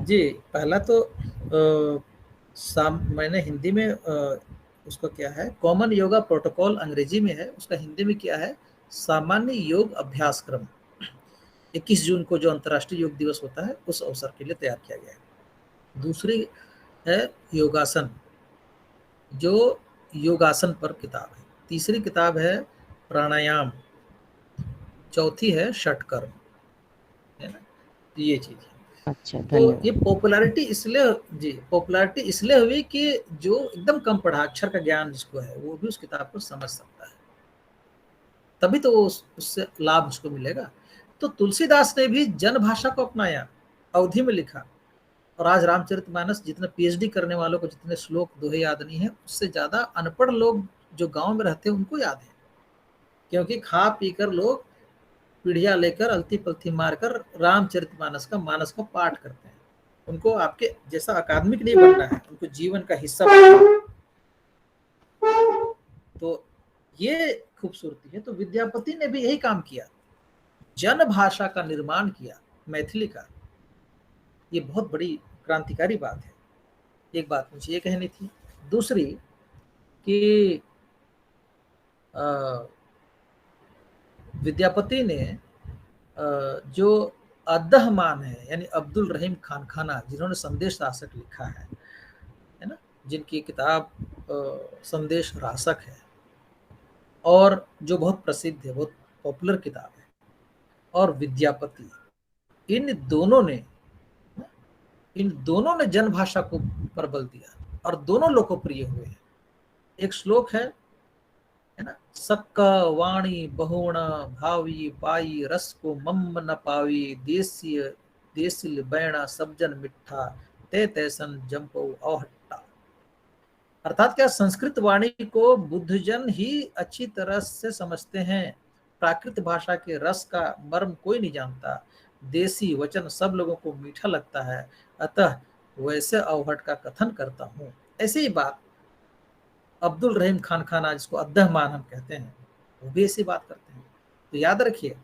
जी, पहला तो मैंने हिंदी में उसका क्या है, कॉमन योगा प्रोटोकॉल अंग्रेजी में है, उसका हिंदी में क्या है, सामान्य योग अभ्यास क्रम। 21 जून को जो अंतर्राष्ट्रीय योग दिवस होता है उस अवसर के लिए तैयार किया गया है। दूसरी है योगासन, जो योगासन पर किताब है। तीसरी किताब है प्राणायाम। चौथी है षटकर्म, है ना, ये चीज है। अच्छा, तो ये धन्यवाद। पॉपुलैरिटी इसलिए हुई कि जो एकदम कम पढ़ा, अक्षर का ज्ञान जिसको है, वो भी उस किताब को समझ सकता है, तभी तो उससे लाभ उसको मिलेगा। तो तुलसीदास ने भी जन भाषा को अपनाया, अवधि में लिखा, और आज रामचरितमानस जितने पीएचडी करने वालों को जितने श्लोक दोहे याद नहीं है, उससे ज्यादा अनपढ़ लोग जो गांव में रहते हैं उनको याद है, क्योंकि खा पी कर लोग पीढ़िया लेकर अलती पलती मारकर रामचरितमानस का मानस का पाठ करते हैं। उनको आपके जैसा अकादमिक नहीं बनना है, उनको जीवन का हिस्सा बनना है। तो ये खूबसूरती है। तो विद्यापति ने भी यही काम किया, जन भाषा का निर्माण किया, मैथिली का। ये बहुत बड़ी क्रांतिकारी बात है। एक बात मुझे ये कहनी थी। दूसरी कि विद्यापति ने जो अद्दहमान है, यानी अब्दुल रहीम खान खाना, जिन्होंने संदेश रासक लिखा है ना, जिनकी किताब संदेश रासक है, और जो बहुत प्रसिद्ध है, बहुत पॉपुलर किताब है, और विद्यापति, इन दोनों ने जन भाषा को पर बल दिया और दोनों लोकप्रिय हुए हैं। एक श्लोक है ना, सक्का वाणी बहुण भावी पाई, रस को मम न पावी, देसी देसिल बैणा सबजन मिठा, ते तैसन जंपो अवहट्टा। अर्थात क्या, संस्कृत वाणी को बुद्धजन ही अच्छी तरह से समझते हैं, प्राकृत भाषा के रस का मर्म कोई नहीं जानता, देसी वचन सब लोगों को मीठा लगता है, अतः वैसे अवहट का कथन करता हूं। ऐसी ही बात अब्दुल रहीम खान खाना, जिसको अद्दहमान हम कहते हैं, वो भी ऐसी बात करते हैं। तो याद रखिए,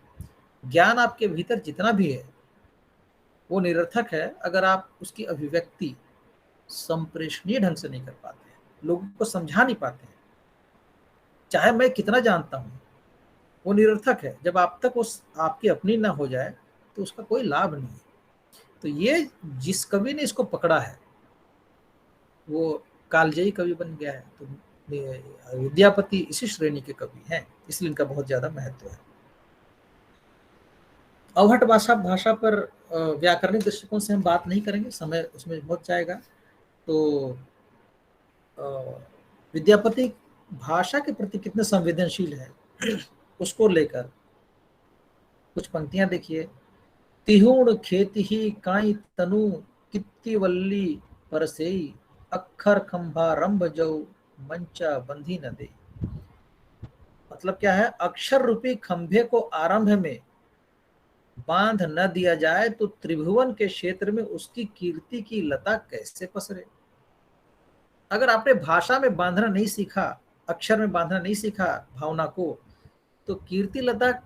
ज्ञान आपके भीतर जितना भी है वो निरर्थक है अगर आप उसकी अभिव्यक्ति संप्रेषणीय ढंग से नहीं कर पाते हैं, लोगों को समझा नहीं पाते हैं। चाहे मैं कितना जानता हूं, वो निरर्थक है जब आप तक उस आपकी अपनी ना हो जाए, तो उसका कोई लाभ नहीं है। तो ये जिस कवि ने इसको पकड़ा है वो कालजयी कवि बन गया है। तो विद्यापति इसी श्रेणी के कवि हैं, इसलिए इनका बहुत ज्यादा महत्व है। अवहट भाषा पर व्याकरणिक दृष्टिकोण से हम बात नहीं करेंगे, समय उसमें बहुत जाएगा। तो विद्यापति भाषा के प्रति कितने संवेदनशील है उसको लेकर कुछ पंक्तियां देखिए। तिहुण खेती ही काई तनु, कित्ती वल्ली परसेई, अक्षर खंभा रंभ जऊ, मंचा बंधी न दे। मतलब क्या है, अक्षर रूपी खंभे को आरंभ में बांध न दिया जाए तो त्रिभुवन के क्षेत्र में उसकी कीर्ति की लता कैसे पसरे। अगर आपने भाषा में बांधना नहीं सीखा, अक्षर में बांधना नहीं सीखा भावना को, तो कीर्ति लता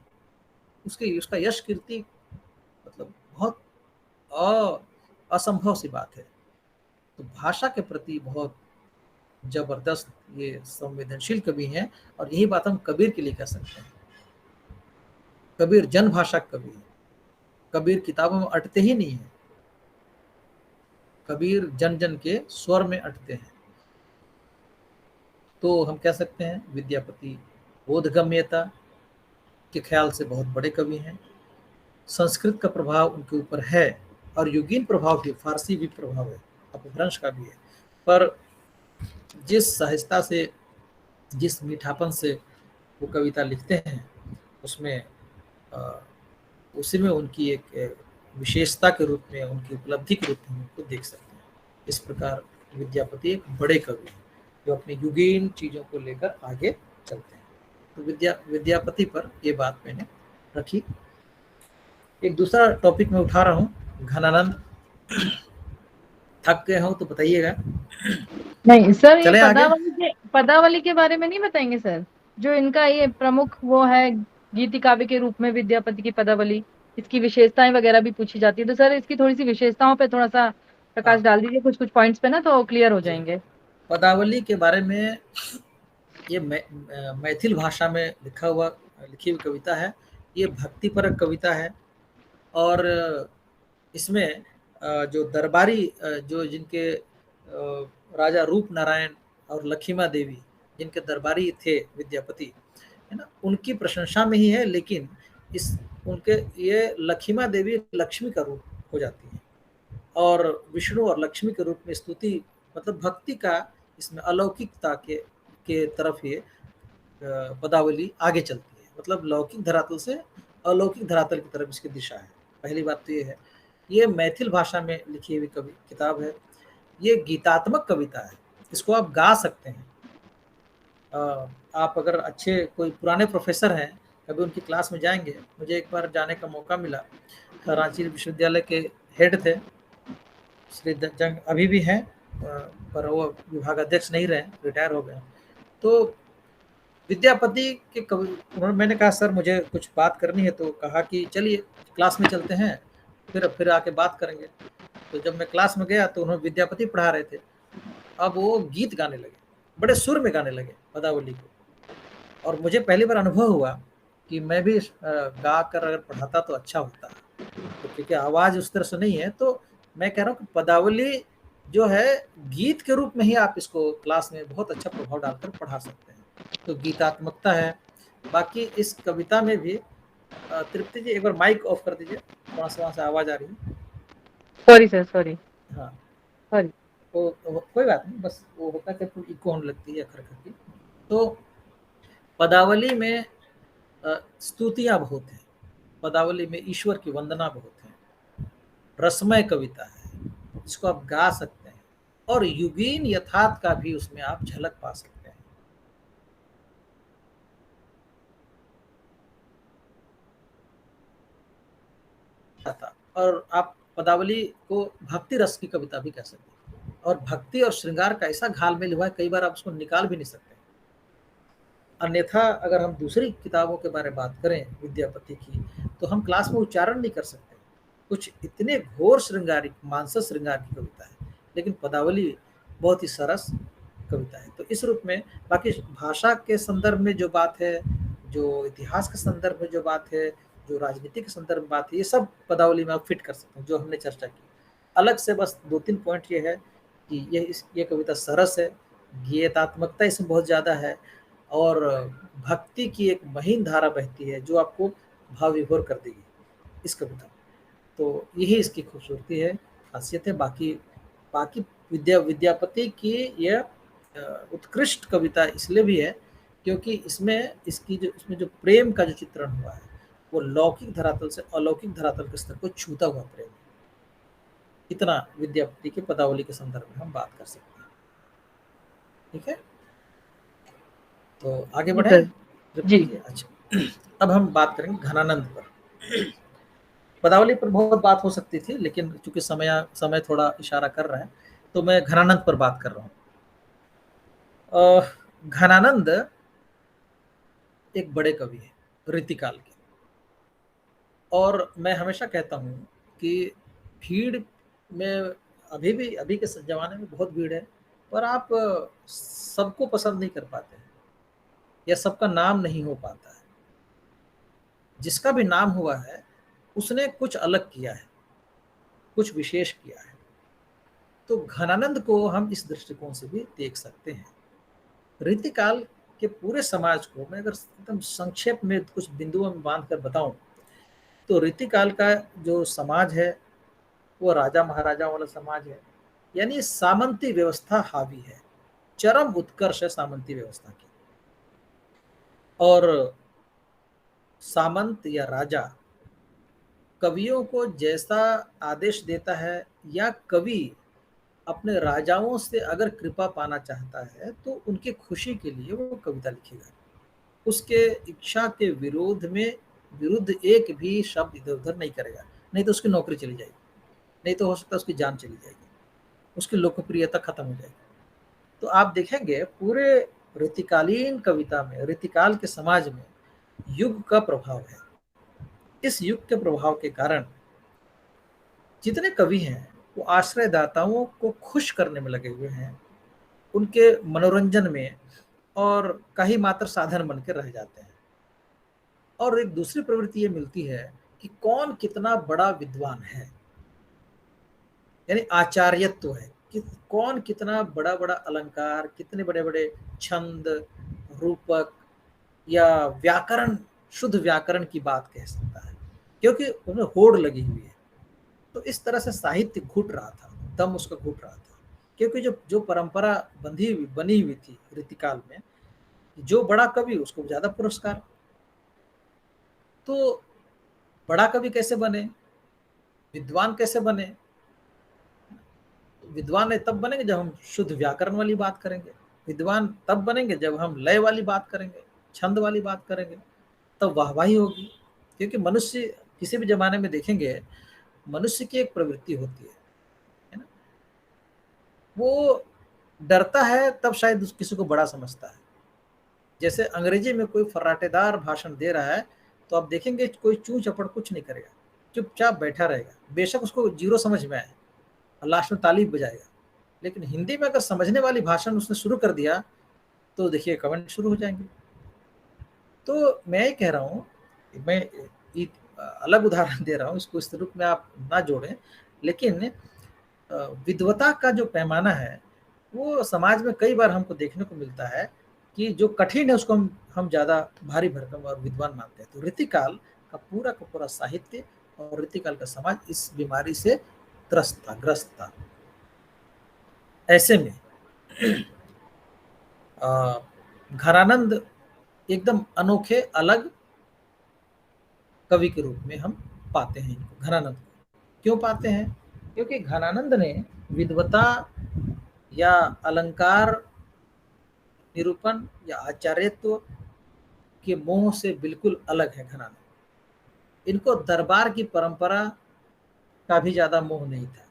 उसका यश कीर्ति मतलब बहुत असंभव सी बात है। तो भाषा के प्रति बहुत जबरदस्त ये संवेदनशील कवि हैं, और यही बात हम कबीर के लिए कह सकते हैं। कबीर जन भाषा कवि है, कबीर किताबों में अटते ही नहीं है, कबीर जन जन के स्वर में अटते हैं। तो हम कह सकते हैं विद्यापति बोधगम्यता के ख्याल से बहुत बड़े कवि हैं। संस्कृत का प्रभाव उनके ऊपर है, और युगीन प्रभाव भी, फारसी भी प्रभाव है, अपभ्रंश का भी है, पर जिस सहजता से, जिस मीठापन से वो कविता लिखते हैं, उसमें उसी में उनकी एक विशेषता के रूप में, उनकी उपलब्धि के रूप में उनको देख सकते हैं। इस प्रकार विद्यापति एक बड़े कवि हैं जो अपने युगीन चीजों को लेकर आगे चलते हैं। तो विद्यापति पर ये बात मैंने रखी। एक दूसरा टॉपिक मैं उठा रहा हूँ, घनानंद। थक गए हो तो बताइएगा। नहीं सर, ये आगे। पदावली के बारे में नहीं बताएंगे सर? जो इनका ये प्रमुख वो है, गीति काव्य के रूप में विद्यापति की पदावली, इसकी विशेषताएं वगैरह भी पूछी जाती है, तो सर इसकी थोड़ी सी विशेषताओं पे थोड़ा सा प्रकाश हाँ डाल दीजिए कुछ कुछ पॉइंट्स पे ना, तो क्लियर हो जी, जाएंगे। पदावली के बारे में ये मैथिल भाषा में लिखी हुई कविता है। ये भक्तिपरक कविता है और इसमें जो दरबारी जो जिनके राजा रूप नारायण और लखीमा देवी जिनके दरबारी थे विद्यापति, है ना, उनकी प्रशंसा में ही है। लेकिन इस उनके ये लखीमा देवी लक्ष्मी का रूप हो जाती है और विष्णु और लक्ष्मी के रूप में स्तुति, मतलब भक्ति का इसमें अलौकिकता के तरफ ये पदावली आगे चलती है। मतलब लौकिक धरातल से अलौकिक धरातल की तरफ इसकी दिशा है। पहली बात तो ये है। ये मैथिल भाषा में लिखी हुई किताब है। ये गीतात्मक कविता है। इसको आप गा सकते हैं। आप अगर अच्छे कोई पुराने प्रोफेसर हैं, कभी उनकी क्लास में जाएंगे। मुझे एक बार जाने का मौका मिला। रांची विश्वविद्यालय के हेड थे श्री जंग, अभी भी हैं, पर वो विभागाध्यक्ष नहीं रहे, रिटायर हो गए। तो विद्यापति के कवि, मैंने कहा सर मुझे कुछ बात करनी है, तो कहा कि चलिए क्लास में चलते हैं, फिर आके बात करेंगे। तो जब मैं क्लास में गया तो उन्होंने विद्यापति पढ़ा रहे थे। अब वो गीत गाने लगे, बड़े सुर में गाने लगे पदावली को। और मुझे पहली बार अनुभव हुआ कि मैं भी गा कर अगर पढ़ाता तो अच्छा होता, तो क्योंकि आवाज़ उस तरह से नहीं है। तो मैं कह रहा हूँ कि पदावली जो है गीत के रूप में ही आप इसको क्लास में बहुत अच्छा प्रभाव डालकर पढ़ा सकते हैं। तो गीतात्मकता है। बाकी इस कविता में भी तृप्ति जी एक बार माइक ऑफ कर दीजिए, थोड़ा सा वहाँ से आवाज़ आ रही है। Sorry sir, sorry. हाँ, सॉरी। तो कोई बात नहीं, बस वो होता है कि इको होने लगती है अखर की। तो पदावली में स्तुतियाँ बहुत हैं। पदावली में ईश्वर की वंदना बहुत है। रसमय कविता है, जिसको आप गा सकते हैं और युगीन यथार्थ का भी उसमें आप झलक पा सकते हैं। और आप पदावली को भक्ति रस की कविता भी कह सकते हैं। और भक्ति और श्रृंगार का ऐसा घालमेल हुआ है, कई बार आप उसको निकाल भी नहीं सकते। अन्यथा अगर हम दूसरी किताबों के बारे में बात करें विद्यापति की, तो हम क्लास में उच्चारण नहीं कर सकते। कुछ इतने घोर श्रृंगारिक मानस श्रृंगार की कविता है, लेकिन पदावली बहुत ही सरस कविता है। तो इस रूप में बाकी भाषा के संदर्भ में जो बात है, जो इतिहास के संदर्भ में जो बात है, जो राजनीति के संदर्भ में बात है, ये सब पदावली में आप फिट कर सकते हैं, जो हमने चर्चा की। अलग से बस 2-3 पॉइंट ये है कि ये कविता सरस है, गीतात्मकता इसमें बहुत ज़्यादा है और भक्ति की एक महीन धारा बहती है जो आपको भाव विभोर कर देगी इस कविता में। तो यही इसकी खूबसूरती है, खासियत है। बाकी बाकी विद्यापति की यह उत्कृष्ट कविता इसलिए भी है क्योंकि इसमें जो प्रेम का जो चित्रण हुआ है, वो लौकिक धरातल से अलौकिक धरातल के स्तर को छूता हुआ प्रेम। इतना विद्यापति के पदावली के संदर्भ में हम बात कर सकते हैं। ठीक है, तो आगे जी बढ़े सर। तृप्ति जी। जी। अच्छा, अब हम बात करेंगे घनानंद पर। पदावली पर बहुत बात हो सकती थी, लेकिन चूंकि समय थोड़ा इशारा कर रहा है, तो मैं घनानंद पर बात कर रहा हूँ। घनानंद एक बड़े कवि है रीतिकाल के, और मैं हमेशा कहता हूँ कि भीड़ में अभी के जमाने में बहुत भीड़ है, पर आप सबको पसंद नहीं कर पाते हैं या सबका नाम नहीं हो पाता है। जिसका भी नाम हुआ है उसने कुछ अलग किया है, कुछ विशेष किया है। तो घनानंद को हम इस दृष्टिकोण से भी देख सकते हैं। रीतिकाल के पूरे समाज को मैं अगर एकदम संक्षेप में कुछ बिंदुओं में बांध कर बताऊं, तो रीतिकाल का जो समाज है वो राजा महाराजा वाला समाज है, यानी सामंती व्यवस्था हावी है, चरम उत्कर्ष है सामंती व्यवस्था की। और सामंत या राजा कवियों को जैसा आदेश देता है, या कवि अपने राजाओं से अगर कृपा पाना चाहता है तो उनकी खुशी के लिए वो कविता लिखेगा। उसके इच्छा के विरुद्ध एक भी शब्द इधर उधर नहीं करेगा, नहीं तो उसकी नौकरी चली जाएगी, नहीं तो हो सकता है उसकी जान चली जाएगी, उसकी लोकप्रियता खत्म हो जाएगी। तो आप देखेंगे पूरे रीतिकालीन कविता में, रीतिकाल के समाज में युग का प्रभाव है। इस युग के प्रभाव के कारण जितने कवि हैं वो आश्रयदाताओं को खुश करने में लगे हुए हैं, उनके मनोरंजन में, और कहीं मात्र साधन बन के रह जाते हैं। और एक दूसरी प्रवृत्ति ये मिलती है कि कौन कितना बड़ा विद्वान है, यानी आचार्यत्व है कि कौन कितना बड़ा बड़ा अलंकार, कितने बड़े बड़े छंद, रूपक या व्याकरण, शुद्ध व्याकरण की बात कह सकता है, क्योंकि उन्हें होड़ लगी हुई है। तो इस तरह से साहित्य घुट रहा था, दम उसका घुट रहा था, क्योंकि जो जो परंपरा बनी हुई थी रीतिकाल में, जो बड़ा कवि उसको ज्यादा पुरस्कार। तो बड़ा कवि कैसे बने, विद्वान कैसे बने? विद्वान तब बनेंगे जब हम शुद्ध व्याकरण वाली बात करेंगे, विद्वान तब बनेंगे जब हम लय वाली बात करेंगे, छंद वाली बात करेंगे, तब वाहवाही होगी। क्योंकि मनुष्य किसी भी जमाने में देखेंगे, मनुष्य की एक प्रवृत्ति होती है ना, वो डरता है तब शायद किसी को बड़ा समझता है। जैसे अंग्रेजी में कोई फर्राटेदार भाषण दे रहा है, तो आप देखेंगे कोई चू चपड़ कुछ नहीं करेगा, चुपचाप बैठा रहेगा, बेशक उसको जीरो समझ में आए, लास्ट में ताली बजाएगा। लेकिन हिंदी में अगर समझने वाली भाषण उसने शुरू कर दिया, तो देखिए कमेंट शुरू हो जाएंगे। तो मैं ये कह रहा हूँ, मैं एक अलग उदाहरण दे रहा हूँ, इसको इस रूप में आप ना जोड़ें, लेकिन विद्वता का जो पैमाना है वो समाज में कई बार हमको देखने को मिलता है कि जो कठिन है उसको हम ज़्यादा भारी भरकम और विद्वान मानते हैं। तो रीतिकाल का पूरा साहित्य और रीतिकाल का समाज इस बीमारी से ग्रस्त था। ऐसे में घनानंद एकदम अनोखे अलग कवि के रूप में हम पाते हैं इनको। घनानंद को क्यों पाते हैं? क्योंकि घनानंद ने विद्वता या अलंकार निरूपण या आचार्यत्व के मोह से बिल्कुल अलग है। घनानंद, इनको दरबार की परंपरा का भी ज्यादा मोह नहीं था,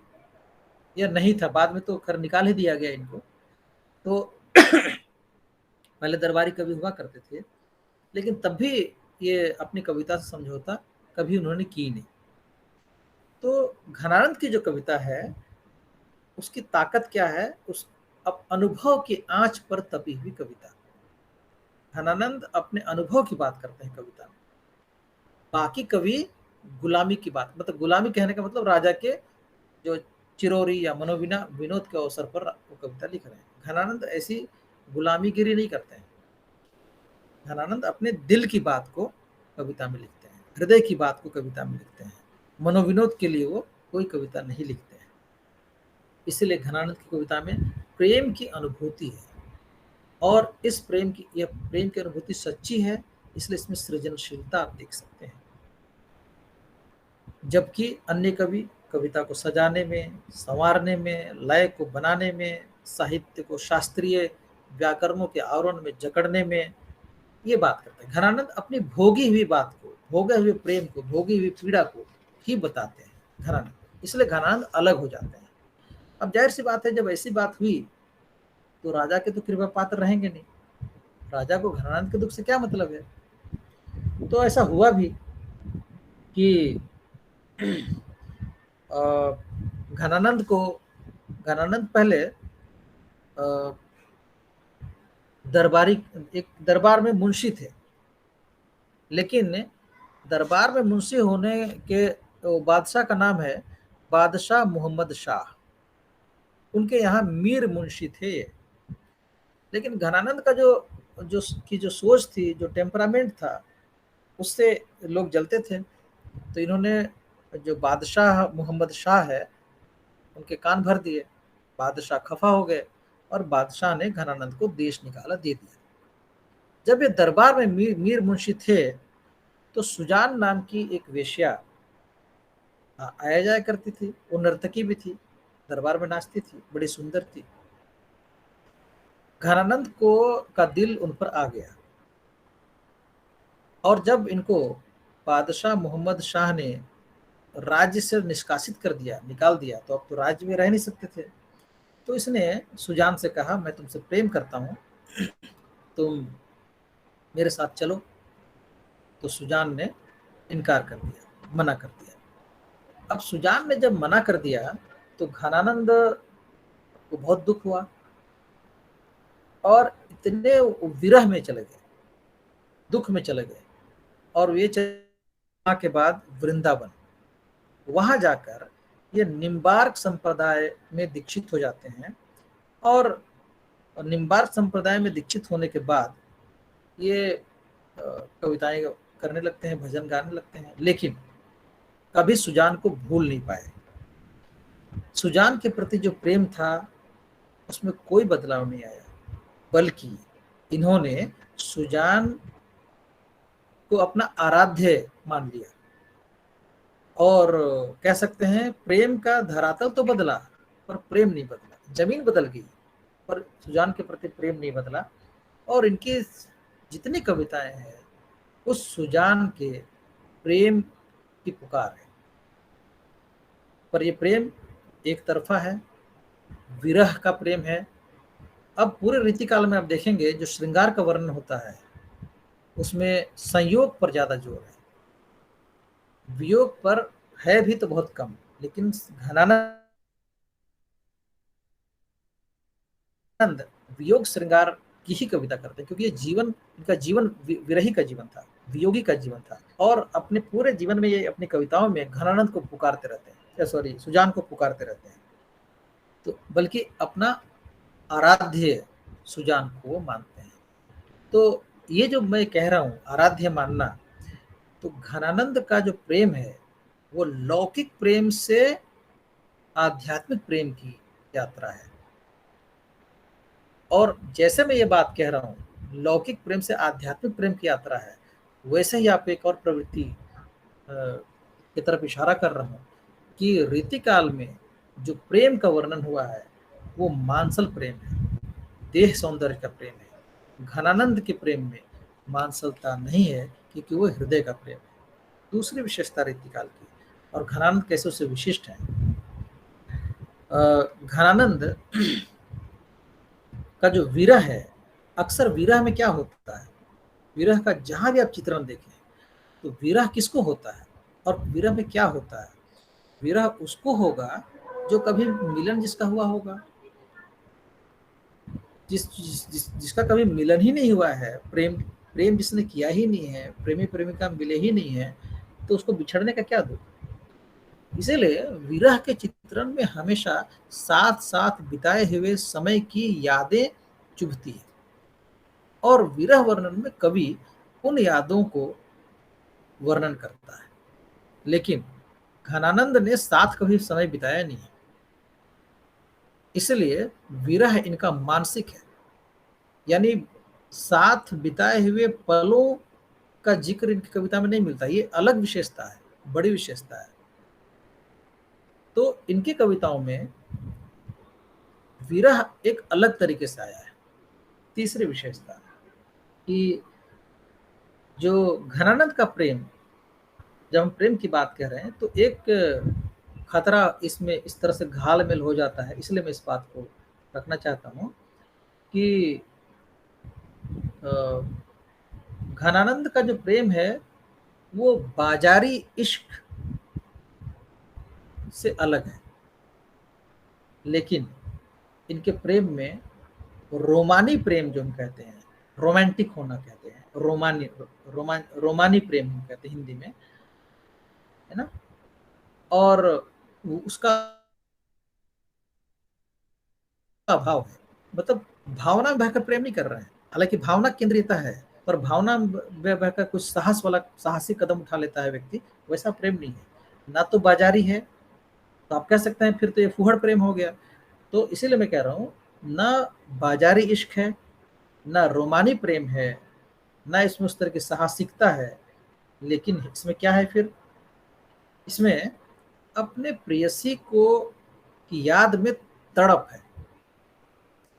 या नहीं था, बाद में तो खैर निकाल ही दिया गया इनको। तो पहले दरबारी कवि हुआ करते थे, लेकिन तब भी ये अपनी कविता से समझौता कभी उन्होंने की नहीं। तो घनानंद की जो कविता है उसकी ताकत क्या है? उस अब अनुभव की आंच पर तपी हुई कविता। घनानंद अपने अनुभव की बात करते हैं कविता में। बाकी कवि गुलामी की बात, मतलब गुलामी कहने का मतलब राजा के जो चिरोरी या मनोविना विनोद के अवसर पर वो कविता लिख रहे हैं। घनानंद ऐसी गुलामीगिरी नहीं करते हैं। घनानंद अपने दिल की बात को कविता में लिखते हैं, हृदय की बात को कविता में लिखते हैं। मनोविनोद के लिए वो कोई कविता नहीं लिखते हैं। इसलिए घनानंद की कविता में प्रेम की अनुभूति है, और इस प्रेम की अनुभूति सच्ची है, इसलिए इसमें सृजनशीलता आप देख सकते हैं। जबकि अन्य कवि कविता को सजाने में, संवारने में, लय को बनाने में, साहित्य को शास्त्रीय व्याकरणों के आवरण में जकड़ने में ये बात करते हैं। घनानंद अपनी भोगी हुई बात को, भोगे हुए प्रेम को, भोगी हुई पीड़ा को ही बताते हैं घनानंद, इसलिए घनानंद अलग हो जाते हैं। अब जाहिर सी बात है, जब ऐसी बात हुई तो राजा के तो कृपा पात्र रहेंगे नहीं, राजा को घनानंद के दुख से क्या मतलब है। तो ऐसा हुआ भी कि घनानंद पहले एक दरबार में मुंशी थे, लेकिन दरबार में मुंशी होने के बादशाह का नाम है बादशाह मोहम्मद शाह, उनके यहाँ मीर मुंशी थे। लेकिन घनानंद का जो सोच थी, जो टेम्परामेंट था, उससे लोग जलते थे। तो इन्होंने जो बादशाह मोहम्मद शाह है उनके कान भर दिए। बादशाह खफा हो गए और बादशाह ने घनानंद को देश निकाला दे दिया। जब ये दरबार में मीर मुंशी थे, तो सुजान नाम की एक वेश्या आया जाया करती थी, वो नर्तकी भी थी, दरबार में नाचती थी, बड़ी सुंदर थी। घनानंद का दिल उन पर आ गया, और जब इनको बादशाह मोहम्मद शाह ने राज्य से निष्कासित कर दिया, निकाल दिया, तो अब तो राज्य में रह नहीं सकते थे। तो इसने सुजान से कहा, मैं तुमसे प्रेम करता हूँ, तुम मेरे साथ चलो। तो सुजान ने इनकार कर दिया, मना कर दिया। अब सुजान ने जब मना कर दिया, तो घनानंद को बहुत दुख हुआ और इतने विरह में चले गए, दुख में चले गए, और वे के बाद वृंदावन, वहां जाकर ये निम्बार्क संप्रदाय में दीक्षित हो जाते हैं। और निम्बार्क संप्रदाय में दीक्षित होने के बाद ये कविताएं करने लगते हैं, भजन गाने लगते हैं, लेकिन कभी सुजान को भूल नहीं पाए। सुजान के प्रति जो प्रेम था उसमें कोई बदलाव नहीं आया, बल्कि इन्होंने सुजान को अपना आराध्य मान लिया। और कह सकते हैं प्रेम का धरातल तो बदला पर प्रेम नहीं बदला, जमीन बदल गई पर सुजान के प्रति प्रेम नहीं बदला। और इनकी जितनी कविताएं हैं उस सुजान के प्रेम की पुकार है, पर ये प्रेम एक तरफा है, विरह का प्रेम है। अब पूरे रीतिकाल में आप देखेंगे जो श्रृंगार का वर्णन होता है उसमें संयोग पर ज्यादा जोर है, वियोग पर है भी तो बहुत कम। लेकिन घनानंद वियोग श्रृंगार की ही कविता करते हैं, क्योंकि ये जीवन, इनका जीवन विरही का जीवन था, वियोगी का जीवन था। और अपने पूरे जीवन में ये अपनी कविताओं में घनानंद को पुकारते रहते हैं, सॉरी सुजान को पुकारते रहते हैं, तो बल्कि अपना आराध्य सुजान को मानते हैं। तो ये जो मैं कह रहा हूँ आराध्य मानना, तो घनानंद का जो प्रेम है वो लौकिक प्रेम से आध्यात्मिक प्रेम की यात्रा है। और जैसे मैं ये बात कह रहा हूँ लौकिक प्रेम से आध्यात्मिक प्रेम की यात्रा है, वैसे ही आप एक और प्रवृत्ति की तरफ इशारा कर रहा हूँ कि रीतिकाल में जो प्रेम का वर्णन हुआ है वो मांसल प्रेम है, देह सौंदर्य का प्रेम है। घनानंद के प्रेम में मांसलता नहीं है, क्योंकि वो हृदय का प्रेम है। दूसरी विशेषता रीतिकाल की, और घनानंद कैसे उससे विशिष्ट है। घनानंद का जो विरह है, अक्सर विरह में क्या होता है, विरह का जहां भी आप चित्रण देखें तो विरह किसको होता है और विरह में क्या होता है। विरह उसको होगा जो कभी मिलन जिसका हुआ होगा, जिसका कभी मिलन ही नहीं हुआ है, प्रेम जिसने किया ही नहीं है, प्रेमी प्रेमिका मिले ही नहीं है, तो उसको बिछड़ने का क्या दुख। इसीलिए विरह के चित्रण में हमेशा साथ साथ बिताए हुए समय की यादें चुभती है, और विरह वर्णन में कवि उन यादों को वर्णन करता है। लेकिन घनानंद ने साथ कभी समय बिताया नहीं है, इसलिए विरह इनका मानसिक है, यानी साथ बिताए हुए पलों का जिक्र इनकी कविता में नहीं मिलता। ये अलग विशेषता है, बड़ी विशेषता है। तो इनकी कविताओं में विरह एक अलग तरीके से आया है। तीसरी विशेषता कि जो घनानंद का प्रेम, जब हम प्रेम की बात कर रहे हैं तो एक खतरा इसमें इस तरह से घालमेल हो जाता है, इसलिए मैं इस बात को रखना चाहता हूँ कि घनानंद का जो प्रेम है वो बाजारी इश्क से अलग है, लेकिन इनके प्रेम में रोमानी प्रेम जो हम कहते हैं, रोमांटिक होना कहते हैं, रोमानी प्रेम हम कहते हैं हिंदी में, है ना। और उसका अभाव है, मतलब भावना में बहकर प्रेम नहीं कर रहे हैं, हालांकि भावना केंद्रियता है, पर भावना में बहकर कुछ साहसी कदम उठा लेता है व्यक्ति, वैसा प्रेम नहीं है। ना तो बाजारी है, तो आप कह सकते हैं फिर तो ये फुहड़ प्रेम हो गया। तो इसीलिए मैं कह रहा हूँ ना बाजारी इश्क है, ना रोमानी प्रेम है, ना इसमें उस तरह की साहसिकता है, लेकिन इसमें क्या है, फिर इसमें अपने प्रेयसी को की याद में तड़प है,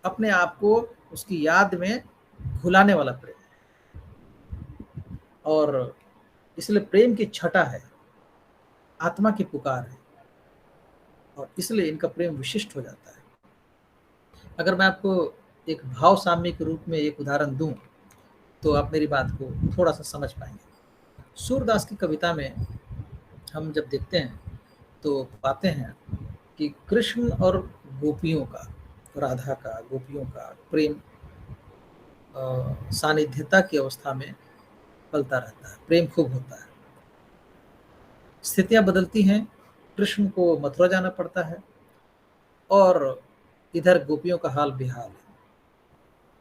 अपने आप को उसकी याद में भुलाने वाला प्रेम है। और इसलिए प्रेम की छटा है, आत्मा की पुकार है, और इसलिए इनका प्रेम विशिष्ट हो जाता है। अगर मैं आपको एक भाव साम्य के रूप में एक उदाहरण दूं तो आप मेरी बात को थोड़ा सा समझ पाएंगे। सूरदास की कविता में हम जब देखते हैं तो पाते हैं कि कृष्ण और गोपियों का, राधा का, गोपियों का प्रेम सानिध्यता की अवस्था में पलता रहता है, प्रेम खूब होता है। स्थितियां बदलती हैं, कृष्ण को मथुरा जाना पड़ता है और इधर गोपियों का हाल बेहाल है,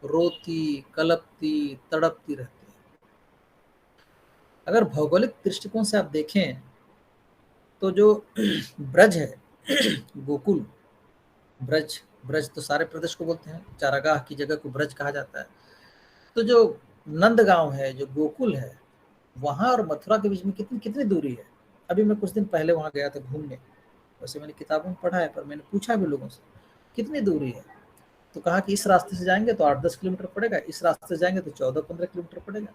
रोती कलपती तड़पती रहती है। अगर भौगोलिक दृष्टिकोण से आप देखें तो जो ब्रज है, गोकुल, ब्रज, ब्रज तो सारे प्रदेश को बोलते हैं, चारागाह की जगह को ब्रज कहा जाता है। तो जो नंदगांव है, जो गोकुल है, वहां और मथुरा के बीच में कितनी कितनी दूरी है। अभी मैं कुछ दिन पहले वहां गया था घूमने, वैसे मैंने किताबों में पढ़ा है पर मैंने पूछा भी लोगों से कितनी दूरी है, तो कहा कि इस रास्ते से जाएंगे तो 8-10 किलोमीटर पड़ेगा, इस रास्ते से जाएंगे तो 14-15 किलोमीटर पड़ेगा।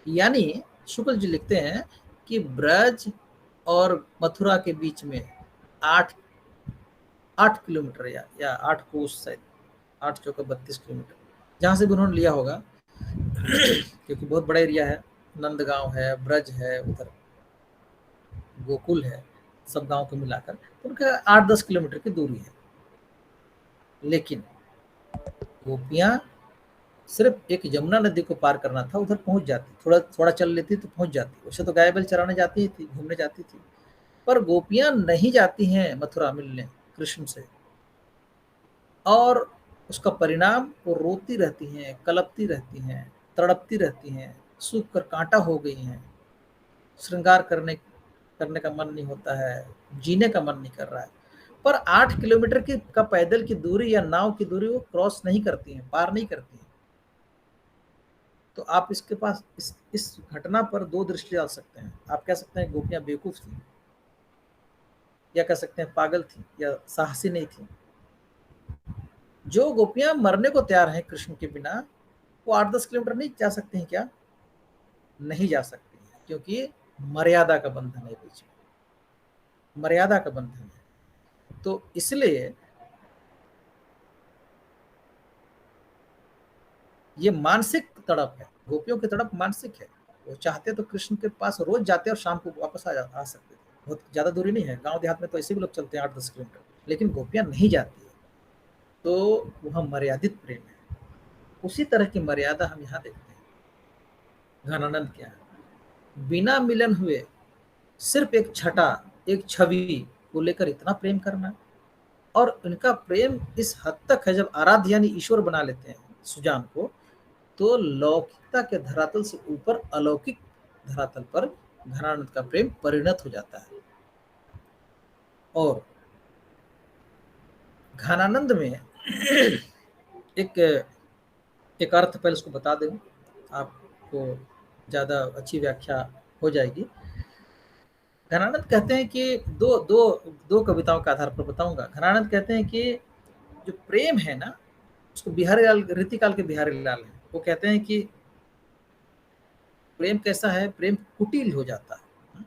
यानी शुक्ल जी लिखते हैं कि ब्रज और मथुरा के बीच में 8 किलोमीटर या 8 कोस, शायद 8 चौका 32 किलोमीटर, जहां से भी उन्होंने लिया होगा क्योंकि बहुत बड़ा एरिया है, नंदगांव है, ब्रज है, उधर गोकुल है, सब गांव को मिलाकर तो उनका 8-10 किलोमीटर की दूरी है। लेकिन गोपियां सिर्फ एक यमुना नदी को पार करना था, उधर पहुंच जाती, थोड़ा थोड़ा चल लेती तो पहुंच जाती। वैसे तो गाय बैल चराने जाती ही थी, घूमने जाती थी, पर गोपियां नहीं जाती हैं मथुरा मिलने कृष्ण से, और उसका परिणाम वो रोती रहती हैं, कलपती रहती हैं, तड़पती रहती हैं, सूख कर कांटा हो गई हैं, श्रृंगार करने करने का मन नहीं होता है, जीने का मन नहीं कर रहा है। पर 8 किलोमीटर की का पैदल की दूरी या नाव की दूरी वो क्रॉस नहीं करती हैं, पार नहीं करती हैं। तो आप इसके पास इस घटना पर दो दृष्टि डाल सकते हैं। आप कह सकते हैं गोपियां बेवकूफ थी, या कह सकते हैं पागल थी, या साहसी नहीं थी। जो गोपियां मरने को तैयार हैं कृष्ण के बिना, वो 8-10 किलोमीटर नहीं जा सकती हैं क्या? नहीं जा सकती हैं, क्योंकि मर्यादा का बंधन है बीच में, मर्यादा का बंधन है। तो इसलिए ये मानसिक तड़प है, गोपियों की तड़प मानसिक है। वो चाहते तो कृष्ण के पास रोज जाते और शाम को वापस आ सकते थे, बहुत ज्यादा दूरी नहीं है, गांव देहात में तो ऐसे भी लोग चलते हैं 8-10 किलोमीटर, लेकिन गोपियां नहीं जाती है। तो वह मर्यादित प्रेम है। उसी तरह की मर्यादा हम यहाँ देखते हैं घनानंद के यहाँ। बिना मिलन हुए सिर्फ एक छटा, एक छवि को लेकर इतना प्रेम करना, और इनका प्रेम इस हद तक है, जब आराध्य यानी ईश्वर बना लेते हैं सुजान को, तो लौकिकता के धरातल से ऊपर अलौकिक धरातल पर घनानंद का प्रेम परिणत हो जाता है। और घनानंद में एक एक अर्थ पहले उसको बता दें, आपको ज़्यादा अच्छी व्याख्या हो जाएगी। घनानंद कहते हैं कि दो दो दो कविताओं के आधार पर बताऊंगा। घनानंद कहते हैं कि जो प्रेम है ना, उसको बिहारी लाल, रीतिकाल के बिहारी लाल है, वो कहते हैं कि प्रेम कैसा है, प्रेम कुटिल हो जाता है।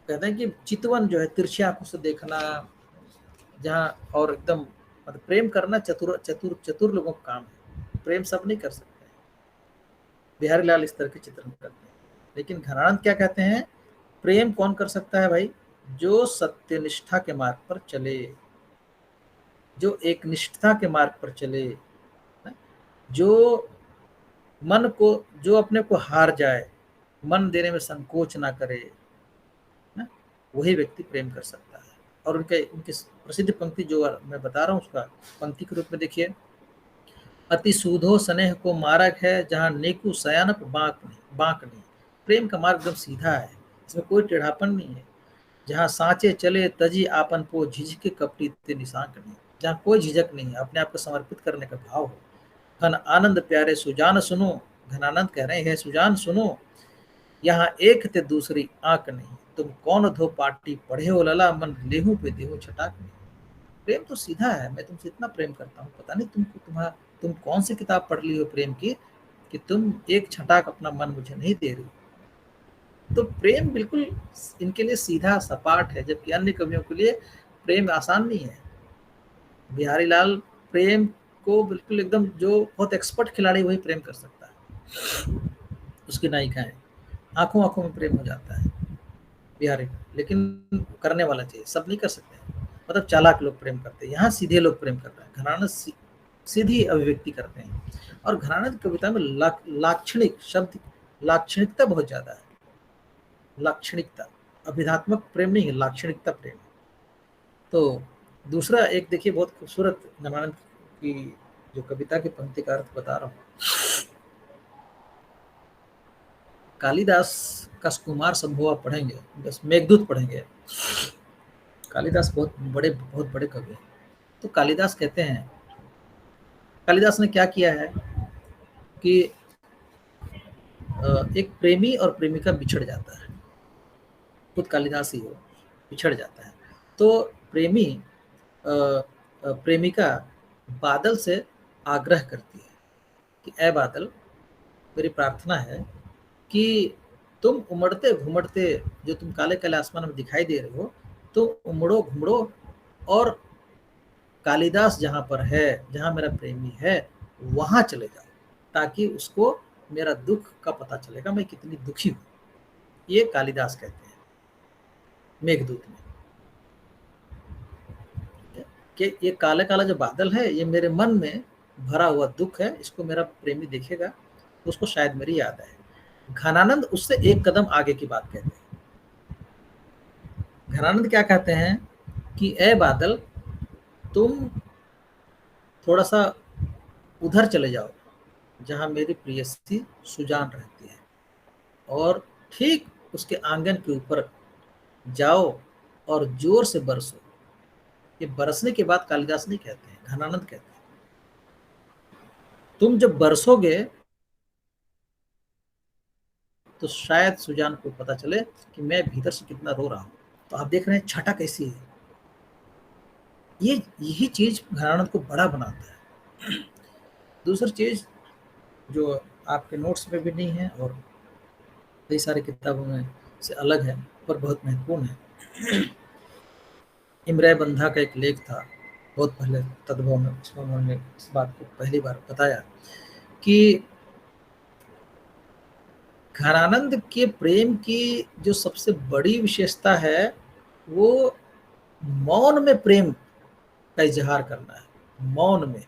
कहते हैं कि चितवन जो है, तिरछी आंखों से देखना, जहाँ और एकदम मतलब प्रेम करना चतुर चतुर चतुर लोगों का काम है, प्रेम सब नहीं कर सकते। बिहारी लाल इस तरह के चित्रण करते हैं। लेकिन घनानंद क्या कहते हैं, प्रेम कौन कर सकता है भाई? जो सत्यनिष्ठा के मार्ग पर चले, जो एक निष्ठा के मार्ग पर चले, जो मन को, जो अपने को हार जाए, मन देने में संकोच ना करे, वही व्यक्ति प्रेम कर सकता है। और उनके उनकी प्रसिद्ध पंक्ति जो मैं बता रहा हूँ, उसका पंक्ति के रूप में देखिए, अति सूधो स्नेह को मार्ग है, जहाँ नेकु सयानप बांक नहीं। प्रेम का मार्ग एकदम सीधा है, इसमें कोई टेढ़ापन नहीं है। जहाँ सांचे चले तजी आपन पो, झिझके कपटी ते निशांक नहीं। जहाँ कोई झिझक नहीं है, अपने आप को समर्पित करने का भाव हो। घन आनंद प्यारे सुजान सुनो, घनानंद कह रहे हैं सुजान सुनो, यहाँ एक ते दूसरी आंक नहीं। तुम कौन धो पाटी पढ़े हो लला, मन लेहू पे देहो छटाक नहीं। प्रेम तो सीधा है, मैं तुमसे इतना प्रेम करता हूँ, पता नहीं तुम कौन सी किताब पढ़ ली हो प्रेम की, कि तुम एक छटाक अपना मन मुझे नहीं दे रही। तो प्रेम बिल्कुल इनके लिए सीधा सपाट है, जबकि अन्य कवियों के लिए प्रेम आसान नहीं है। बिहारी लाल प्रेम को बिल्कुल एकदम, जो बहुत एक्सपर्ट खिलाड़ी वही प्रेम कर सकता है। उसकी नायिका है, आंखों आंखों में प्रेम हो जाता है बिहारी, लेकिन करने वाला चाहिए, सब नहीं कर सकते। मतलब चालाक लोग प्रेम करते हैं, यहाँ सीधे लोग प्रेम कर रहे हैं। घराना सीधी अभिव्यक्ति करते हैं। और घराना की कविता में लाक्षणिक शब्द, लाक्षणिकता बहुत ज्यादा है। लाक्षणिकता, अभिधात्मक प्रेम नहीं है, लाक्षणिकता प्रेम। तो दूसरा एक देखिए बहुत खूबसूरत घराना की जो कविता की पंक्ति का अर्थ बता रहा हूँ। कालिदास का कुमार संभव आप पढ़ेंगे, बस मेघदूत पढ़ेंगे। कालिदास बहुत बड़े कवि हैं। तो कालिदास कहते हैं, कालिदास ने क्या किया है कि एक प्रेमी और प्रेमिका बिछड़ जाता है, खुद कालिदास ही हो, बिछड़ जाता है। तो प्रेमी प्रेमिका बादल से आग्रह करती है कि ऐ बादल, मेरी प्रार्थना है कि तुम उमड़ते घुमड़ते, जो तुम काले काले आसमान में दिखाई दे रहे हो, तो उमड़ो घुमड़ो और कालिदास जहां पर है, जहां मेरा प्रेमी है, वहां चले जाओ, ताकि उसको मेरा दुख का पता चलेगा, मैं कितनी दुखी हूं। ये कालिदास कहते हैं मेघदूत में कि ये काला काला जो बादल है, ये मेरे मन में भरा हुआ दुख है, इसको मेरा प्रेमी देखेगा तो उसको शायद मेरी याद आए। घनानंद उससे एक कदम आगे की बात कहते हैं। घनानंद क्या कहते हैं कि ए बादल, तुम थोड़ा सा उधर चले जाओ जहां मेरी प्रियसी सुजान रहती है, और ठीक उसके आंगन के ऊपर जाओ और जोर से बरसो। ये बरसने के बाद कालिदास नहीं कहते हैं, घनानंद कहते हैं। तुम जब बरसोगे तो शायद सुजान को पता चले कि मैं भीतर से कितना रो रहा हूं। तो आप देख रहे हैं छटा कैसी है। ये यही चीज घनानंद को बड़ा बनाता है। दूसरी चीज जो आपके नोट्स में भी नहीं है और कई सारी किताबों में से अलग है, पर बहुत महत्वपूर्ण है। इमरे बंधा का एक लेख था बहुत पहले तद्भव में, उसमें उन्होंने इस बात को पहली बार बताया कि घनानंद के प्रेम की जो सबसे बड़ी विशेषता है वो मौन में प्रेम का इजहार करना है। मौन में,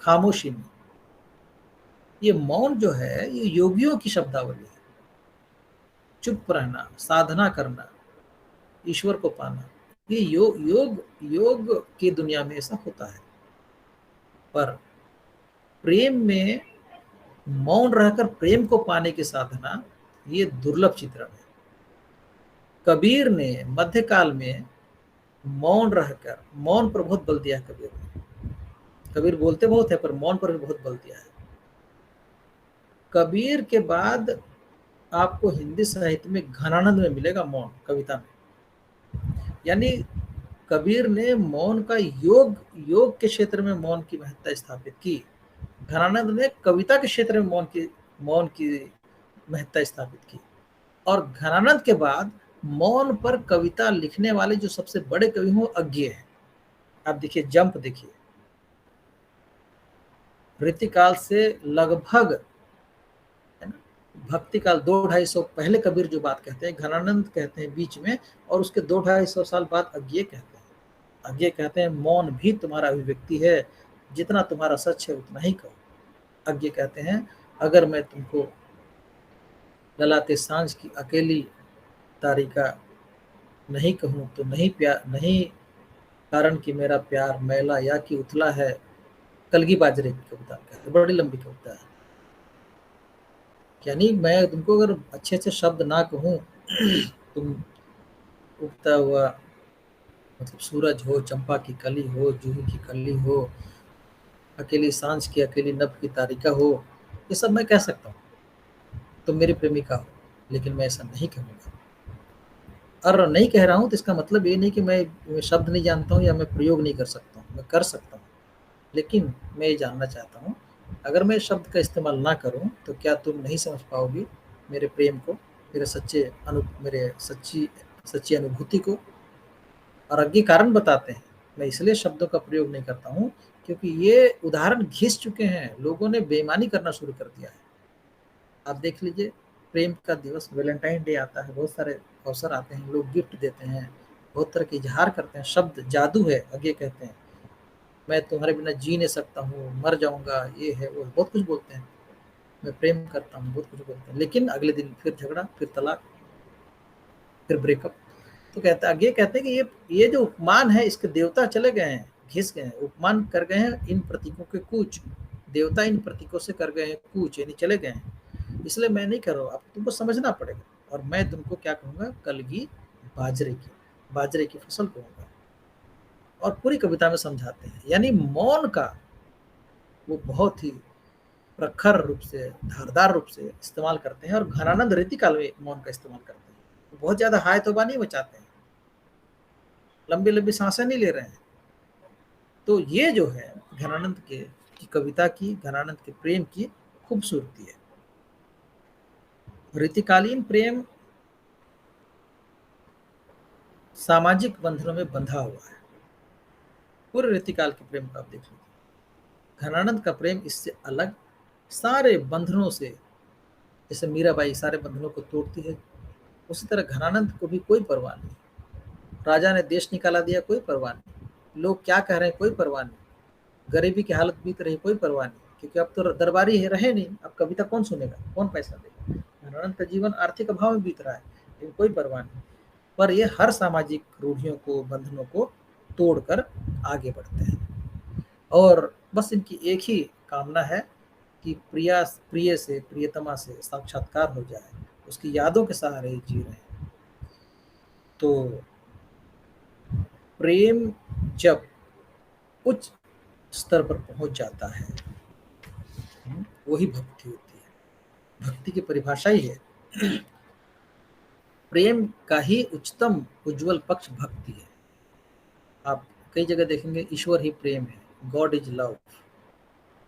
खामोशी में। ये मौन जो है ये योगियों की शब्दावली है। चुप रहना, साधना करना, ईश्वर को पाना, ये योग की दुनिया में ऐसा होता है। पर प्रेम में मौन रहकर प्रेम को पाने की साधना, ये दुर्लभ चित्रण है। कबीर ने मध्यकाल में मौन रहकर, मौन पर बहुत बल दिया कबीर ने। कबीर बोलते बहुत है पर मौन पर भी बहुत बल दिया है। कबीर के बाद आपको हिंदी साहित्य में घनानंद में मिलेगा मौन, कविता में। यानी कबीर ने मौन का योग के क्षेत्र में मौन की महत्ता स्थापित की। घनानंद ने कविता के क्षेत्र में मौन की महत्ता स्थापित की। और घनानंद के बाद मौन पर कविता लिखने वाले जो सबसे बड़े कवि हैं वो अज्ञेय हैं। आप देखिए, जंप देखिए, रीतिकाल से लगभग, है ना, भक्ति काल 200-250 पहले कबीर जो बात कहते हैं, घनानंद कहते हैं बीच में, और उसके 200-250 साल बाद अज्ञेय कहते हैं। अज्ञेय कहते हैं मौन भी तुम्हारा अभिव्यक्ति है, जितना तुम्हारा सच है उतना ही कहो। अज्ञेय कहते हैं अगर मैं तुमको ललाते सांझ की अकेली तारिका नहीं कहूँ तो नहीं प्यार, नहीं कारण कि मेरा प्यार मैला या कि उथला है। कलगी बाजरे की कविता कहते हैं, बड़ी लंबी कविता है। यानी मैं तुमको अगर अच्छे अच्छे शब्द ना कहूँ, तुम उगता हुआ मतलब सूरज हो, चंपा की कली हो, जूही की कली हो, अकेली सांझ की अकेली नभ की तारिका हो, ये सब मैं कह सकता हूँ, तुम मेरी प्रेमिका हो, लेकिन मैं ऐसा नहीं कहूँगा। और नहीं कह रहा हूँ तो इसका मतलब ये नहीं कि मैं शब्द नहीं जानता हूँ या मैं प्रयोग नहीं कर सकता हूँ, मैं कर सकता हूँ। लेकिन मैं ये जानना चाहता हूँ, अगर मैं शब्द का इस्तेमाल ना करूँ तो क्या तुम नहीं समझ पाओगी मेरे प्रेम को, मेरे सच्ची अनुभूति को। और आगे कारण बताते हैं, मैं इसलिए शब्दों का प्रयोग नहीं करता हूँ क्योंकि ये उदाहरण घिस चुके हैं, लोगों ने बेईमानी करना शुरू कर दिया है। आप देख लीजिए, प्रेम का दिवस वैलेंटाइन डे आता है, बहुत सारे अवसर आते हैं, लोग गिफ्ट देते हैं, बहुत तरह के इजहार करते हैं, शब्द जादू है। आगे कहते हैं मैं तुम्हारे बिना जी नहीं सकता हूँ, मर जाऊंगा, ये है वो, बहुत कुछ बोलते हैं। मैं प्रेम करता हूँ, बहुत कुछ बोलते हैं, लेकिन अगले दिन फिर झगड़ा, फिर तलाक, फिर ब्रेकअप। तो कहता आगे कहते हैं कि ये जो उपमान है इसके देवता चले गए हैं, घिस गए हैं, उपमान कर गए हैं इन प्रतीकों के कूच, देवता इन प्रतीकों से कर गए हैं कूच, यानी चले गए हैं। इसलिए मैं नहीं कर रहा हूँ, अब तुमको समझना पड़ेगा। और मैं तुमको क्या कहूँगा, कलगी बाजरे की फसल कहूँगा। और पूरी कविता में समझाते हैं, यानी मौन का वो बहुत ही प्रखर रूप से, धारदार रूप से इस्तेमाल करते हैं। और घनानंद रीतिकाल में मौन का इस्तेमाल करते हैं। बहुत ज्यादा हाय तोबा नहीं मचाते हैं, लंबी लंबी सांसें नहीं ले रहे हैं। तो ये जो है घनानंद के की कविता की, घनानंद के प्रेम की खूबसूरती है। रीतिकालीन प्रेम सामाजिक बंधनों में बंधा हुआ है। पूरे रीतिकाल के प्रेम को आप देख लीजिए, घनानंद का प्रेम इससे अलग, सारे बंधनों से, जैसे मीराबाई सारे बंधनों को तोड़ती है, उसी तरह घनानंद को भी कोई परवाह नहीं। राजा ने देश निकाला दिया, कोई परवाह नहीं। लोग क्या कह रहे हैं, कोई परवाह नहीं। गरीबी की हालत बीत रही, कोई परवाह नहीं, क्योंकि अब तो दरबारी है रहे नहीं, अब कविता कौन सुनेगा, कौन पैसा देगा। घनानंद का जीवन आर्थिक अभाव में बीत रहा है, लेकिन कोई परवाह नहीं। पर ये हर सामाजिक रूढ़ियों को, बंधनों को तोड़कर आगे बढ़ते हैं। और बस इनकी एक ही कामना है कि प्रिय से, प्रियतमा से साक्षात्कार हो जाए, उसकी यादों के सहारे ही जी रहे हैं। तो प्रेम जब उच्च स्तर पर पहुंच जाता है, वही भक्ति होती है। भक्ति की परिभाषा ही है, प्रेम का ही उच्चतम उज्जवल पक्ष भक्ति है। आप कई जगह देखेंगे ईश्वर ही प्रेम है, गॉड इज लव।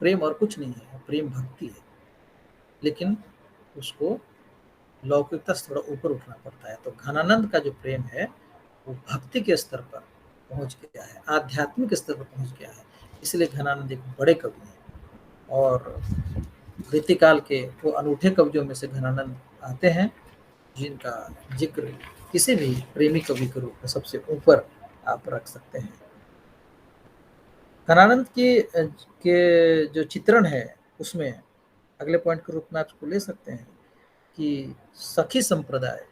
प्रेम और कुछ नहीं है, प्रेम भक्ति है। लेकिन उसको लौकिकता से थोड़ा ऊपर उठना पड़ता है। तो घनानंद का जो प्रेम है वो भक्ति के स्तर पर पहुंच गया है, आध्यात्मिक स्तर पर पहुंच गया है। इसलिए घनानंद एक बड़े कवि हैं। और रीतिकाल के वो अनूठे कवियों में से घनानंद आते हैं, जिनका जिक्र किसी भी प्रेमी कवि के रूप में सबसे ऊपर आप रख सकते हैं। घनानंद के जो चित्रण है उसमें अगले पॉइंट के रूप में आप इसको ले सकते हैं कि सखी संप्रदाय,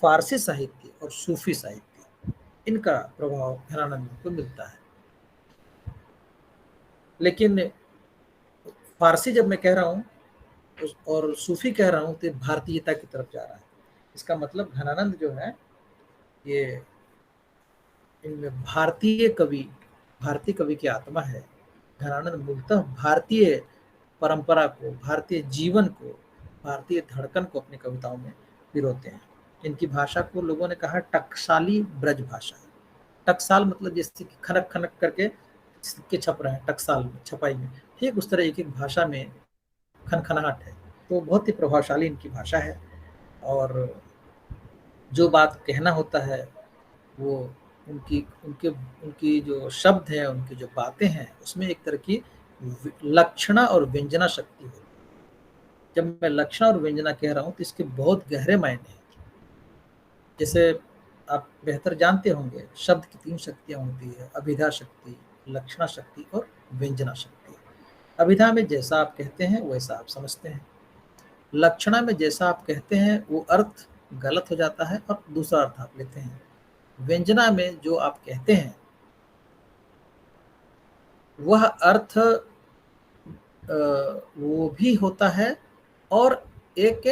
फारसी साहित्य और सूफी साहित्य, इनका प्रभाव घनानंद को मिलता है। लेकिन फारसी जब मैं कह रहा हूँ और सूफी कह रहा हूँ तो भारतीयता की तरफ जा रहा है। इसका मतलब घनानंद जो है ये इनमें भारतीय कवि की आत्मा है। घनानंद मूलतः भारतीय परंपरा को, भारतीय जीवन को, भारतीय धड़कन को अपनी कविताओं में पिरोते हैं। इनकी भाषा को लोगों ने कहा टकसाली ब्रज भाषा। टकसाल मतलब जैसे कि खनक खनक करके सिक्के छप रहे हैं, टकसाल में, छपाई में, ठीक उस तरह एक एक भाषा में खनखनाहट है। तो बहुत ही प्रभावशाली इनकी भाषा है। और जो बात कहना होता है वो उनकी उनके उनकी जो शब्द हैं, उनकी जो बातें हैं, उसमें एक तरह की लक्षणा और व्यंजना शक्ति होती है। जब मैं लक्षणा और व्यंजना कह रहा हूँ तो इसके बहुत गहरे मायने हैं। जैसे आप बेहतर जानते होंगे, शब्द की 3 शक्तियाँ होती है, अभिधा शक्ति, लक्षणा शक्ति और व्यंजना शक्ति। अभिधा में जैसा आप कहते हैं वैसा आप समझते हैं। लक्षणा में जैसा आप कहते हैं वो अर्थ गलत हो जाता है और दूसरा अर्थ आप लेते हैं। व्यंजना में जो आप कहते हैं वह अर्थ वो भी होता है, और एक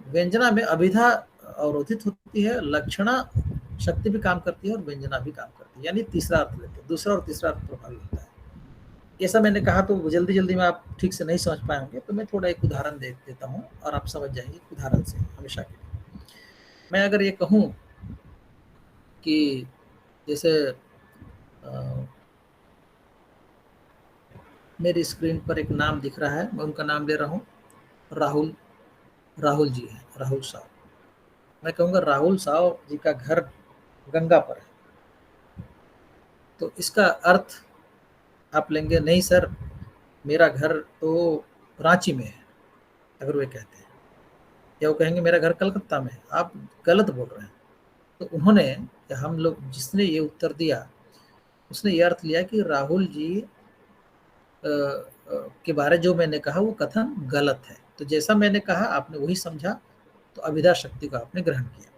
व्यंजना में अभिधा अवरोधित होती है, लक्षणा शक्ति भी काम करती है और व्यंजना भी काम करती है, यानी तीसरा अर्थ लेते हैं। दूसरा और तीसरा अर्थ प्रभावी होता है। ऐसा मैंने कहा तो जल्दी जल्दी में आप ठीक से नहीं समझ पाएंगे, तो मैं थोड़ा एक उदाहरण दे देता हूँ और आप समझ जाएंगे उदाहरण से हमेशा के लिए। मैं अगर ये कहूँ कि जैसे मेरी स्क्रीन पर एक नाम दिख रहा है, मैं उनका नाम ले रहा हूँ, राहुल जी है, राहुल साहब। मैं कहूँगा राहुल साहब जी का घर गंगा पर है। तो इसका अर्थ आप लेंगे, नहीं सर मेरा घर तो रांची में है, अगर वे कहते हैं, या वो कहेंगे मेरा घर कलकत्ता में है, आप गलत बोल रहे हैं। तो उन्होंने, या हम लोग, जिसने ये उत्तर दिया उसने ये अर्थ लिया कि राहुल जी के बारे जो मैंने कहा वो कथन गलत है। तो जैसा मैंने कहा आपने वही समझा, तो अभिधा शक्ति को आपने ग्रहण किया।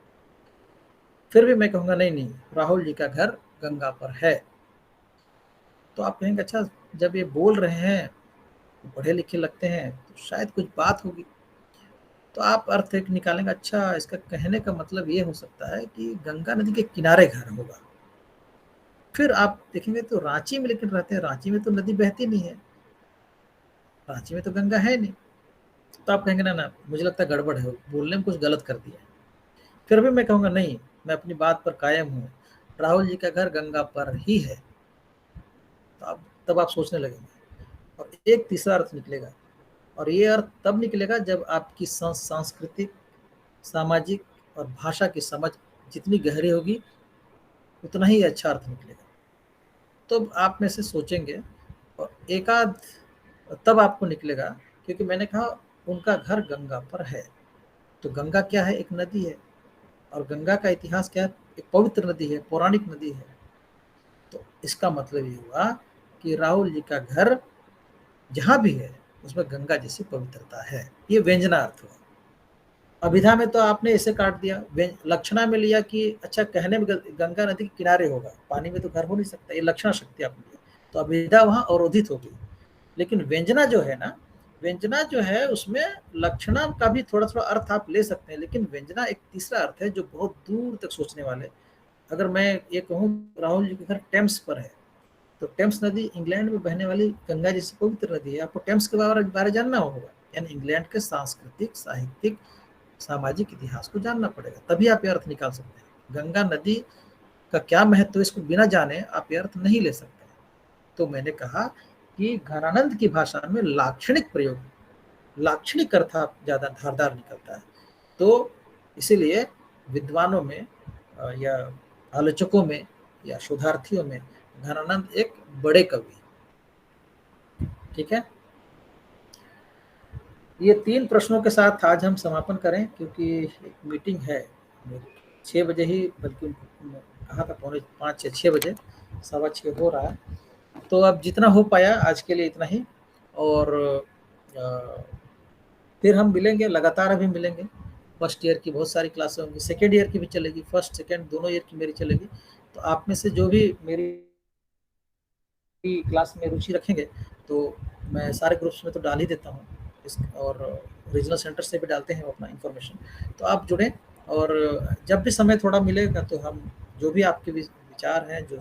फिर भी मैं कहूँगा नहीं नहीं, राहुल जी का घर गंगा पर है। तो आप कहेंगे अच्छा, जब ये बोल रहे हैं पढ़े लिखे लगते हैं तो शायद कुछ बात होगी। तो आप अर्थ एक निकालेंगे, अच्छा इसका कहने का मतलब ये हो सकता है कि गंगा नदी के किनारे घर होगा। फिर आप देखेंगे तो रांची में लेकिन रहते हैं, रांची में तो नदी बहती नहीं है, रांची में तो गंगा है नहीं। तो आप कहेंगे ना ना, मुझे लगता है गड़बड़ है, बोलने में कुछ गलत कर दिया। फिर भी मैं कहूँगा नहीं, मैं अपनी बात पर कायम हूँ, राहुल जी का घर गंगा पर ही है। तो आप तब आप सोचने लगेंगे और एक तीसरा अर्थ निकलेगा, और ये अर्थ तब निकलेगा जब आपकी सांस्कृतिक, सामाजिक और भाषा की समझ जितनी गहरी होगी उतना ही अच्छा अर्थ निकलेगा। तो आप में से सोचेंगे और एकाध तब आपको निकलेगा, क्योंकि मैंने कहा उनका घर गंगा पर है। तो गंगा क्या है? एक नदी है, और गंगा का इतिहास क्या है? एक पवित्र नदी है, पौराणिक नदी है। तो इसका मतलब ये हुआ कि राहुल जी का घर जहाँ भी है उसमें गंगा जैसी पवित्रता है। ये व्यंजना अर्थ हुआ। अभिधा में तो आपने इसे काट दिया, लक्षणा में लिया कि अच्छा कहने में गंगा नदी के किनारे होगा, पानी में तो घर हो नहीं सकता, ये लक्षणा शक्ति आपने लिया, तो अभिधा वहां अवरोधित हो गई। लेकिन व्यंजना जो है ना, व्यंजना जो है उसमें लक्षणा का भी थोड़ा थोड़ा अर्थ आप ले सकते हैं, लेकिन व्यंजना एक तीसरा अर्थ है जो बहुत दूर तक सोचने वाले। अगर मैं ये कहूँ राहुल जी के घर टेम्स पर है, तो टेम्स नदी इंग्लैंड में बहने वाली गंगा जैसी पवित्र नदी है। आपको टेम्स के बारे जानना होगा, यानी इंग्लैंड के सांस्कृतिक, साहित्यिक, सामाजिक इतिहास को जानना पड़ेगा, तभी आप ये अर्थ निकाल सकते हैं। गंगा नदी का क्या महत्व, इसको बिना जाने आप ये अर्थ नहीं ले सकते। तो मैंने कहा कि घनानंद की भाषा में लाक्षणिक प्रयोग, लाक्षणिक अर्थ ज्यादा धारदार निकलता है। तो इसीलिए विद्वानों में या आलोचकों में या शोधार्थियों में घनानंद एक बड़े कवि। ठीक है, ये 3 प्रश्नों के साथ आज हम समापन करें, क्योंकि एक मीटिंग है 6 बजे ही, बल्कि कहा था 5:45 या 6 बजे, 6:15 हो रहा है। तो अब जितना हो पाया आज के लिए इतना ही, और फिर हम मिलेंगे, लगातार अभी मिलेंगे। फर्स्ट ईयर की बहुत सारी क्लासें होंगी, सेकेंड ईयर की भी चलेगी, फर्स्ट सेकेंड दोनों ईयर की मेरी चलेगी। तो आप में से जो भी मेरी क्लास में रुचि रखेंगे, तो मैं सारे ग्रुप्स में तो डाल ही देता हूँ, और रीजनल सेंटर से भी डालते हैं अपना इन्फॉर्मेशन। तो आप जुड़ें, और जब भी समय थोड़ा मिलेगा तो हम जो भी आपके विचार हैं, जो